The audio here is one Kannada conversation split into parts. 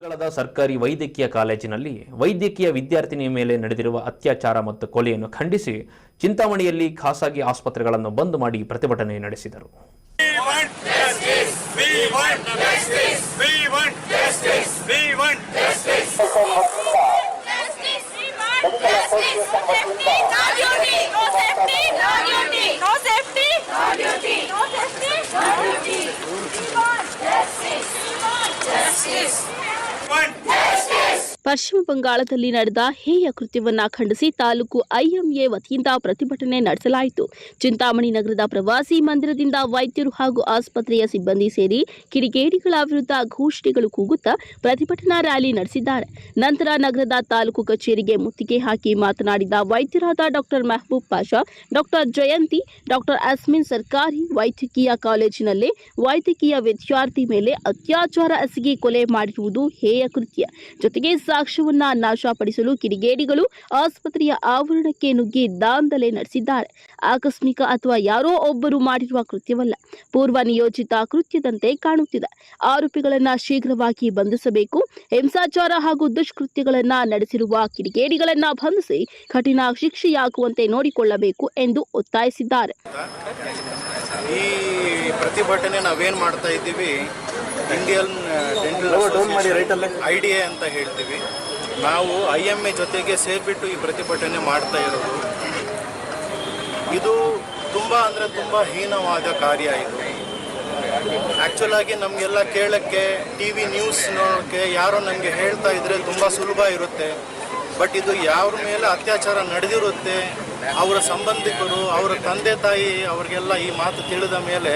ಸರ್ಕಾರಿ ವೈದ್ಯಕೀಯ ಕಾಲೇಜಿನಲ್ಲಿ ವೈದ್ಯಕೀಯ ವಿದ್ಯಾರ್ಥಿನಿಯ ಮೇಲೆ ನಡೆದಿರುವ ಅತ್ಯಾಚಾರ ಮತ್ತು ಕೊಲೆಯನ್ನು ಖಂಡಿಸಿ ಚಿಂತಾಮಣಿಯಲ್ಲಿ ಖಾಸಗಿ ಆಸ್ಪತ್ರೆಗಳನ್ನು ಬಂದ್ ಮಾಡಿ ಪ್ರತಿಭಟನೆ ನಡೆಸಿದರು. ಪಶ್ಚಿಮ ಬಂಗಾಳದಲ್ಲಿ ನಡೆದ ಹೇಯ ಕೃತ್ಯವನ್ನ ಖಂಡಿಸಿ ತಾಲೂಕು ಐಎಂಎ ವತಿಯಿಂದ ಪ್ರತಿಭಟನೆ ನಡೆಸಲಾಯಿತು. ಚಿಂತಾಮಣಿ ನಗರದ ಪ್ರವಾಸಿ ಮಂದಿರದಿಂದ ವೈದ್ಯರು ಹಾಗೂ ಆಸ್ಪತ್ರೆಯ ಸಿಬ್ಬಂದಿ ಸೇರಿ ಕಿಡಿಗೇಡಿಗಳ ವಿರುದ್ಧ ಘೋಷಣೆಗಳು ಕೂಗುತ್ತಾ ಪ್ರತಿಭಟನಾ ರ್ಯಾಲಿ ನಡೆಸಿದ್ದಾರೆ. ನಂತರ ನಗರದ ತಾಲೂಕು ಕಚೇರಿಗೆ ಮುತ್ತಿಗೆ ಹಾಕಿ ಮಾತನಾಡಿದ ವೈದ್ಯರಾದ ಡಾಕ್ಟರ್ ಮೆಹಬೂಬ್ ಪಾಷಾ, ಡಾಕ್ಟರ್ ಜಯಂತಿ, ಡಾಕ್ಟರ್ ಅಸ್ಮಿನ್ ಸರ್ಕಾರಿ ವೈದ್ಯಕೀಯ ಕಾಲೇಜಿನಲ್ಲಿ ವೈದ್ಯಕೀಯ ವಿದ್ಯಾರ್ಥಿ ಮೇಲೆ ಅತ್ಯಾಚಾರ ಎಸಗಿ ಕೊಲೆ ಮಾಡಿರುವುದು ಹೇಯ ಕೃತ್ಯ. ಜೊತೆಗೆ ಸಾಕ್ಷ್ಯವನ್ನ ನಾಶಪಡಿಸಲು ಕಿಡಿಗೇಡಿಗಳು ಆಸ್ಪತ್ರೆಯ ಆವರಣಕ್ಕೆ ನುಗ್ಗಿ ದಾಂಧಲೆ ನಡೆಸಿದ್ದಾರೆ. ಆಕಸ್ಮಿಕ ಅಥವಾ ಯಾರೋ ಒಬ್ಬರು ಮಾಡಿರುವ ಕೃತ್ಯವಲ್ಲ, ಪೂರ್ವ ನಿಯೋಜಿತ ಕೃತ್ಯದಂತೆ ಕಾಣುತ್ತಿದೆ. ಆರೋಪಿಗಳನ್ನ ಶೀಘ್ರವಾಗಿ ಬಂಧಿಸಬೇಕು. ಹಿಂಸಾಚಾರ ಹಾಗೂ ದುಷ್ಕೃತ್ಯಗಳನ್ನ ನಡೆಸಿರುವ ಕಿಡಿಗೇಡಿಗಳನ್ನ ಬಂಧಿಸಿ ಕಠಿಣ ಶಿಕ್ಷೆಯಾಗುವಂತೆ ನೋಡಿಕೊಳ್ಳಬೇಕು ಎಂದು ಒತ್ತಾಯಿಸಿದ್ದಾರೆ. ಈ ಪ್ರತಿಭಟನೆ ನಾವೇನ್ ಮಾಡ್ತಾ ಇದ್ದೀವಿ, ಇಂಡಿಯನ್ ಡೆಂಟಲ್ ಐಡಿಯಾ ಅಂತ ಹೇಳ್ತೀವಿ. ನಾವು IMA ಜೊತೆಗೆ ಸೇರಿಬಿಟ್ಟು ಈ ಪ್ರತಿಭಟನೆ ಮಾಡ್ತಾ ಇರೋದು. ಇದು ತುಂಬ ಹೀನವಾದ ಕಾರ್ಯ. ಇದು ಆ್ಯಕ್ಚುಲ್ ಆಗಿ ನಮಗೆಲ್ಲ ಕೇಳೋಕ್ಕೆ, TV ನ್ಯೂಸ್ ನೋಡೋಕ್ಕೆ ಯಾರೋ ನಮಗೆ ಹೇಳ್ತಾ ಇದ್ರೆ ತುಂಬ ಸುಲಭ ಇರುತ್ತೆ. ಬಟ್ ಇದು ಯಾರ ಮೇಲೆ ಅತ್ಯಾಚಾರ ನಡೆದಿರುತ್ತೆ, ಅವರ ಸಂಬಂಧಿಕರು, ಅವರ ತಂದೆ ತಾಯಿ, ಅವ್ರಿಗೆಲ್ಲ ಈ ಮಾತು ತಿಳಿದ ಮೇಲೆ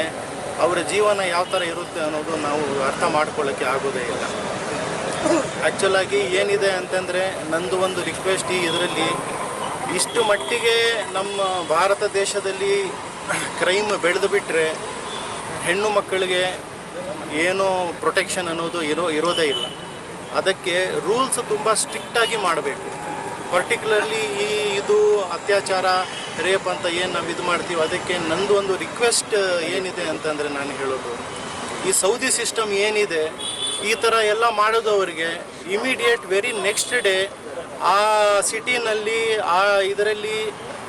ಅವರ ಜೀವನ ಯಾವ ಥರ ಇರುತ್ತೆ ಅನ್ನೋದು ನಾವು ಅರ್ಥ ಮಾಡ್ಕೊಳ್ಳೋಕ್ಕೆ ಆಗೋದೇ ಇಲ್ಲ. ಆ್ಯಕ್ಚುಲ್ ಆಗಿ ಏನಿದೆ ಅಂತಂದರೆ, ನಂದು ಒಂದು ರಿಕ್ವೆಸ್ಟ್, ಇದರಲ್ಲಿ ಇಷ್ಟು ಮಟ್ಟಿಗೆ ನಮ್ಮ ಭಾರತ ದೇಶದಲ್ಲಿ ಕ್ರೈಮ್ ಬೆಳೆದು ಬಿಟ್ಟರೆ ಹೆಣ್ಣು ಮಕ್ಕಳಿಗೆ ಏನೋ ಪ್ರೊಟೆಕ್ಷನ್ ಅನ್ನೋದು ಇರೋದೇ ಇಲ್ಲ. ಅದಕ್ಕೆ ರೂಲ್ಸ್ ತುಂಬ ಸ್ಟ್ರಿಕ್ಟಾಗಿ ಮಾಡಬೇಕು. ಪರ್ಟಿಕ್ಯುಲರ್ಲಿ ಇದು ಅತ್ಯಾಚಾರ, ರೇಪ್ ಅಂತ ಏನು ನಾವು ಇದು ಮಾಡ್ತೀವಿ, ಅದಕ್ಕೆ ನಂದು ಒಂದು ರಿಕ್ವೆಸ್ಟ್ ಏನಿದೆ ಅಂತಂದರೆ, ನಾನು ಹೇಳೋದು, ಈ ಸೌದಿ ಸಿಸ್ಟಮ್ ಏನಿದೆ, ಈ ಥರ ಎಲ್ಲ ಮಾಡೋದವರಿಗೆ ಇಮಿಡಿಯೇಟ್ ವೆರಿ ನೆಕ್ಸ್ಟ್ ಡೇ ಆ ಸಿಟಿನಲ್ಲಿ ಇದರಲ್ಲಿ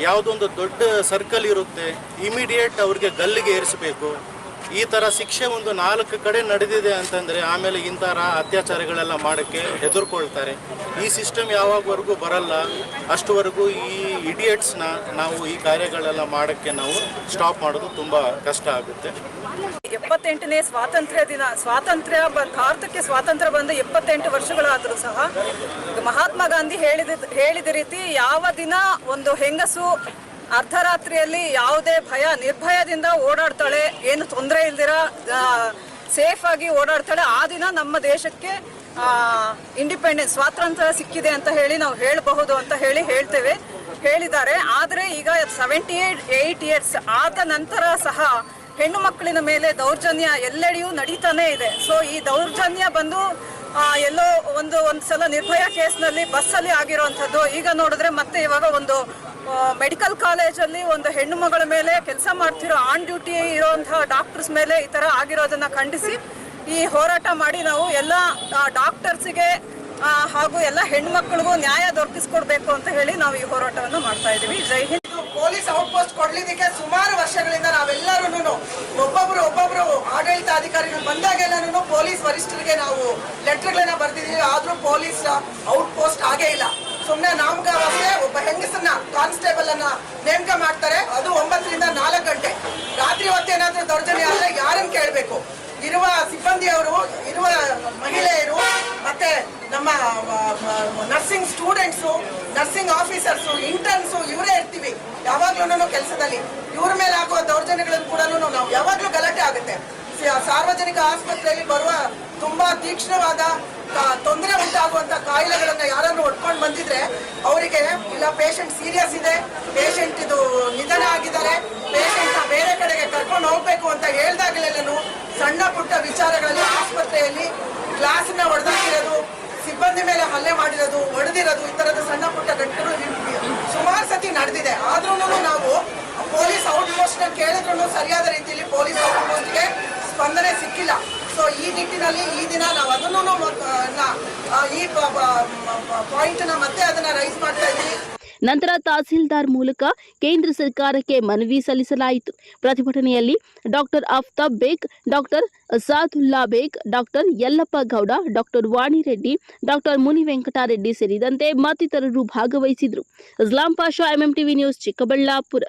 ಯಾವುದೊಂದು ದೊಡ್ಡ ಸರ್ಕಲ್ ಇರುತ್ತೆ, ಇಮಿಡಿಯೇಟ್ ಅವ್ರಿಗೆ ಗಲ್ಲಿಗೆ ಏರಿಸಬೇಕು. ಈ ಥರ ಶಿಕ್ಷೆ ಒಂದು 4 ಕಡೆ ನಡೆದಿದೆ ಅಂತಂದರೆ ಆಮೇಲೆ ಇಂಥರ ಅತ್ಯಾಚಾರಗಳೆಲ್ಲ ಮಾಡೋಕ್ಕೆ ಹೆದರ್ಕೊಳ್ತಾರೆ. ಈ ಸಿಸ್ಟಮ್ ಯಾವಾಗವರೆಗೂ ಬರಲ್ಲ, ಅಷ್ಟುವರೆಗೂ ಈ ಇಡಿಯಟ್ಸ್ನ ನಾವು ಈ ಕಾರ್ಯಗಳೆಲ್ಲ ಮಾಡೋಕ್ಕೆ ನಾವು ಸ್ಟಾಪ್ ಮಾಡೋದು ತುಂಬ ಕಷ್ಟ ಆಗುತ್ತೆ. 78ನೇ ಸ್ವಾತಂತ್ರ್ಯ ದಿನ, ಭಾರತಕ್ಕೆ ಸ್ವಾತಂತ್ರ್ಯ ಬಂದು 78 ವರ್ಷಗಳಾದರೂ ಸಹ ಮಹಾತ್ಮ ಗಾಂಧಿ ಹೇಳಿದ ರೀತಿ ಯಾವ ದಿನ ಒಂದು ಹೆಂಗಸು ಅರ್ಧರಾತ್ರಿಯಲ್ಲಿ ಯಾವುದೇ ನಿರ್ಭಯದಿಂದ ಓಡಾಡ್ತಾಳೆ, ಏನು ತೊಂದರೆ ಇಲ್ದಿರ ಸೇಫ್ ಆಗಿ ಓಡಾಡ್ತಾಳೆ, ಆ ದಿನ ನಮ್ಮ ದೇಶಕ್ಕೆ ಇಂಡಿಪೆಂಡೆನ್ಸ್, ಸ್ವಾತಂತ್ರ್ಯ ಸಿಕ್ಕಿದೆ ಅಂತ ಹೇಳಿ ನಾವು ಹೇಳಬಹುದು ಅಂತ ಹೇಳಿದ್ದಾರೆ. ಆದರೆ ಈಗ 78 ಇಯರ್ಸ್ ಆದ ನಂತರ ಸಹ ಹೆಣ್ಣು ಮಕ್ಕಳಿನ ಮೇಲೆ ದೌರ್ಜನ್ಯ ಎಲ್ಲೆಡೆಯೂ ನಡೀತಾನೆ ಇದೆ. ಸೊ ಈ ದೌರ್ಜನ್ಯ ಬಂದು ಎಲ್ಲೋ ಒಂದು ಸಲ ನಿರ್ಭಯ ಕೇಸ್ನಲ್ಲಿ ಬಸ್ಸಲ್ಲಿ ಆಗಿರೋವಂಥದ್ದು, ಈಗ ನೋಡಿದ್ರೆ ಮತ್ತೆ ಇವಾಗ ಒಂದು ಮೆಡಿಕಲ್ ಕಾಲೇಜಲ್ಲಿ ಒಂದು ಹೆಣ್ಣು ಮಗಳ ಮೇಲೆ ಕೆಲಸ ಮಾಡ್ತಿರೋ ಆನ್ ಡ್ಯೂಟಿ ಇರೋಂತಹ ಡಾಕ್ಟರ್ಸ್ ಮೇಲೆ ಈ ಥರ ಆಗಿರೋದನ್ನ ಖಂಡಿಸಿ ಈ ಹೋರಾಟ ಮಾಡಿ ನಾವು ಎಲ್ಲ ಡಾಕ್ಟರ್ಸಿಗೆ ಹಾಗೂ ಎಲ್ಲ ಹೆಣ್ಮಕ್ಳಿಗೂ ನ್ಯಾಯ ದೊರಕಿಸ್ಕೊಡ್ಬೇಕು ಅಂತ ಹೇಳಿ ನಾವು ಈ ಹೋರಾಟವನ್ನು ಮಾಡ್ತಾ ಇದ್ದೀವಿ. ಜೈ ಹಿಂದ್. ಪೊಲೀಸ್ ಔಟ್ ಪೋಸ್ಟ್ ಕೊಡ್ಲಿಕ್ಕೆ ಸುಮಾರು ವರ್ಷಗಳಿಂದ ನಾವೆಲ್ಲರೂ ಒಬ್ಬೊಬ್ರು ಆಡಳಿತಾಧಿಕಾರಿಗಳು ಬಂದಾಗೆಲ್ಲೂ ಪೊಲೀಸ್ ವರಿಷ್ಠರಿಗೆ ನಾವು ಲೆಟರ್ಗಳನ್ನ ಬರ್ದಿದ್ದೀವಿ. ಆದ್ರೂ ಪೊಲೀಸ್ ಔಟ್ ಪೋಸ್ಟ್ ಆಗೇ ಇಲ್ಲ. ಸುಮ್ಮನೆ ನಾಮಕಾವಸ್ಥೆ, ಒಬ್ಬ ಹೆಂಗಸನ್ನ ಕಾನ್ಸ್ಟೇಬಲ್ ಅನ್ನ ನೇಮಕ ಮಾಡ್ತಾರೆ, ಅದು 9 ರಿಂದ 4 ಗಂಟೆ. ರಾತ್ರಿ ಹೊತ್ತೇನಾದ್ರೂ ದೌರ್ಜನ್ಯ ಆದ್ರೆ ಯಾರನ್ನ ಕೇಳಬೇಕು? ಇರುವ ಸಿಬ್ಬಂದಿಯವರು, ಇರುವ ಮಹಿಳೆಯರು, ಮತ್ತೆ ನಮ್ಮ ನರ್ಸಿಂಗ್ ಸ್ಟೂಡೆಂಟ್ಸು, ನರ್ಸಿಂಗ್ ಆಫೀಸರ್ಸು, ಇಂಟರ್ನ್ಸು, ಇವರೇ ಇರ್ತೀವಿ ಯಾವಾಗ್ಲೂ ಕೆಲಸದಲ್ಲಿ. ಇವ್ರ ಮೇಲೆ ಆಗುವ ದೌರ್ಜನ್ಯಗಳನ್ನು ಕೂಡ ನಾವು ಯಾವಾಗ್ಲೂ ಗಲಾಟೆ ಆಗುತ್ತೆ. ಸಾರ್ವಜನಿಕ ಆಸ್ಪತ್ರೆಯಲ್ಲಿ ಬರುವ ತುಂಬಾ ತೀಕ್ಷ್ಣವಾದ ತೊಂದರೆ ಉಂಟಾಗುವಂತ ಕಾಯಿಲೆಗಳನ್ನ ಯಾರನ್ನು ಒಡ್ಕೊಂಡು ಬಂದಿದ್ರೆ ಅವರಿಗೆ ಇಲ್ಲ ಪೇಷಂಟ್ ಸೀರಿಯಸ್ ಇದೆ, ಪೇಷಂಟ್ ಇದು ನಿಧನ ಆಗಿದ್ದಾರೆ, ಪೇಷಂಟ್ ಬೇರೆ ಕಡೆಗೆ ಕರ್ಕೊಂಡು ಹೋಗ್ಬೇಕು ಅಂತ ಹೇಳ್ದಾಗಲೆಲ್ಲೂ ಸಣ್ಣ ಪುಟ್ಟ ವಿಚಾರಗಳಲ್ಲಿ ಆಸ್ಪತ್ರೆಯಲ್ಲಿ ಗ್ಲಾಸ್ನ ಹೊಡೆದಾಕಿರೋದು, ಸಿಬ್ಬಂದಿ ಮೇಲೆ ಹಲ್ಲೆ ಮಾಡಿರೋದು, ಹೊಡೆದಿರೋದು, ಈ ತರದ ಸಣ್ಣ ಪುಟ್ಟ ಘಟನೆಗಳು ಸುಮಾರು ಸತಿ ನಡೆದಿದೆ. ಆದ್ರೂ ನಾವು ಪೊಲೀಸ್ ಔಟ್ ಪೋಸ್ಟ್ ನ ಕೇಳಿದ್ರು ಸರಿಯಾದ ರೀತಿಯಲ್ಲಿ ಪೊಲೀಸ್ ಔಟ್ ಪೋಸ್ಟ್ಗೆ ಸ್ಪಂದನೆ ಸಿಕ್ಕಿಲ್ಲ. ಸೊ ಈ ನಿಟ್ಟಿನಲ್ಲಿ ಈ ದಿನ ನಾವು ಅದನ್ನು ಈ ಪಾಯಿಂಟ್ನ ಮತ್ತೆ ಅದನ್ನ ರೈಸ್ ಮಾಡ್ತಾ ಇದ್ದೀವಿ. ನಂತರ ತಹಸೀಲ್ದಾರ್ ಮೂಲಕ ಕೇಂದ್ರ ಸರ್ಕಾರಕ್ಕೆ ಮನವಿ ಸಲ್ಲಿಸಲಾಯಿತು. ಪ್ರತಿಭಟನೆಯಲ್ಲಿ doctor Aftab Baig, doctor Asadullah Baig, doctor Yellappa Gowda, doctor Vanireddy, doctor Muni Venkatareddy ಸೇರಿದಂತೆ ಮತ್ತಿತರರು ಭಾಗವಹಿಸಿದರು. Islam Pasha, MMTV news, Chikkaballapur.